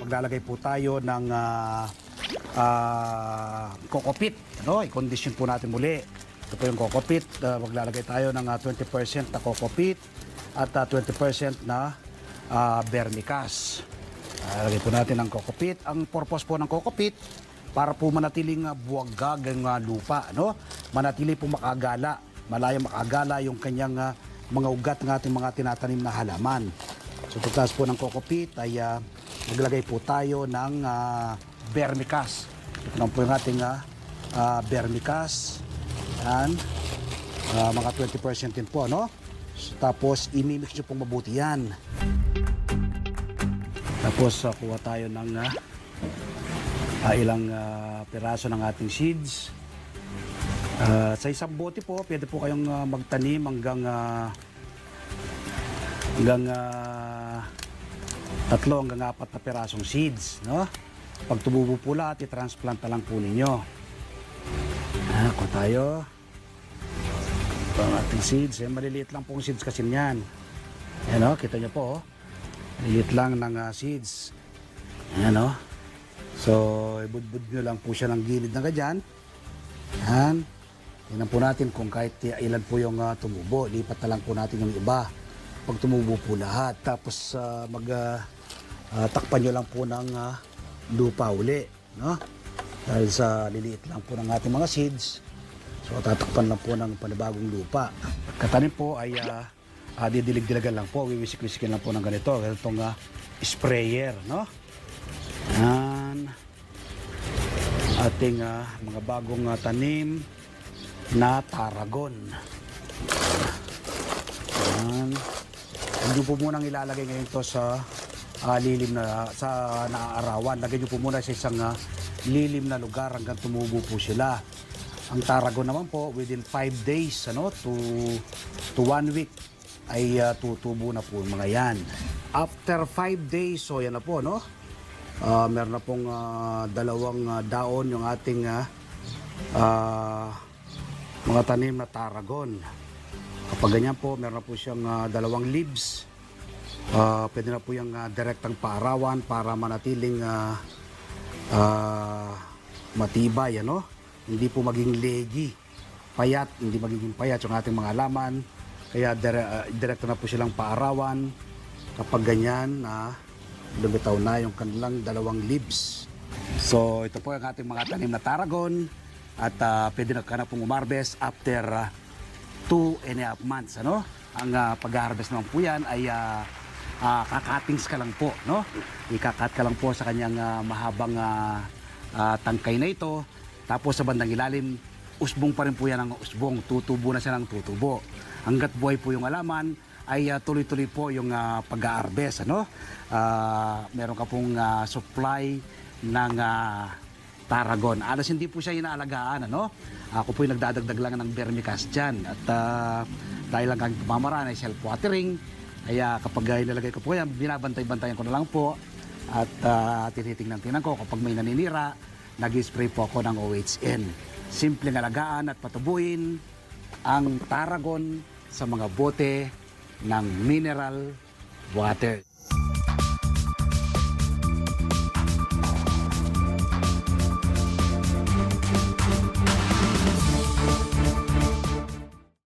maglalagay po tayo ng coco peat. Ano? I-condition po natin muli. Ito po yung coco peat. Maglalagay tayo ng 20% na coco peat at 20% na vermicast. Lagay po natin ang coco peat. Ang purpose po ng coco peat, para po manatiling buwagag ang lupa. No? Manatili po makagala. Malayang makagala yung kanyang mga ugat ng ating mga tinatanim na halaman. So pagkas po ng coco peat ay maglagay po tayo ng vermicast. Ito po yung ating vermicast. Yan. Mga 20% din po. No? So, tapos imimix nyo pong mabuti yan. Tapos kuha tayo ng ilang piraso ng ating seeds. Sa isang bote po, pwede po kayong magtanim hanggang 3 hanggang 4 na pirasong seeds. No? Pag tumubo po lahat, i-transplant na lang po ninyo. Kuha tayo. Ito ang ating seeds. Maliliit lang po ang seeds kasi niyan. Ayan o, kita nyo po. Maliliit lang ng seeds. Ayan o. So, ibudbud nyo lang po siya ng gilid ng ganyan. Yan. Tingnan po natin kung kahit ilan po yung tumubo. Lipat na lang po natin yung iba. Pag tumubo po lahat. Tapos, takpan nyo lang po ng lupa uli. No? Dahil sa liliit lang po ng ating mga seeds. So, tatakpan lang po ng panibagong lupa. Katanim po ay didilig-dilagan lang po. Wiwisik-wisikin lang po ng ganito. Ganitong sprayer. No? Yan. Ating mga bagong tanim na tarragon. Yan. Hindi po munang ilalagay ngayon to sa lilim na sa naaarawan. Lagay nyo po muna sa isang lilim na lugar hanggang tumubo po sila. Ang tarragon naman po within 5 days to 1 week ay tutubo na po mga yan. After 5 days, so yan na po, no? Meron na pong 2 daon yung ating mga tanim na tarragon. Kapag ganyan po, meron na po siyang 2 leaves. Pwede na po yung direktang paarawan para manatiling matibay, ano? Hindi po maging leggy, payat, hindi magiging payat yung ating mga halaman. Kaya direkta na po silang paarawan kapag ganyan lumitaw na yung kanilang 2 leaves. So ito po yung ating mga tanim na tarragon at pwede na ka na pong umarbest after 2.5 months. Ano? Ang pag-harvest naman po yan ay kakatings ka lang po. No? Ikakat ka lang po sa kanyang mahabang tangkay na ito. Tapos sa bandang ilalim, usbong pa rin po yan ang usbong. Tutubo na siya ng tutubo. Hanggat buhay po yung halaman, ay tuloy-tuloy po yung pag-harvest. Ano? Meron ka pong supply ng tarragon. Alas hindi po siya inaalagaan. Ano? Ako po yung nagdadagdag lang ng vermicast dyan. At dahil lang kang pamamaraan ay self-watering, kaya kapag ilalagay ko po yan, binabantay-bantayan ko na lang po. At tinitingnan ko kapag may naninira, nag-spray po ako ng OHN. Simpleng alagaan at patubuin ang tarragon sa mga bote ng mineral water.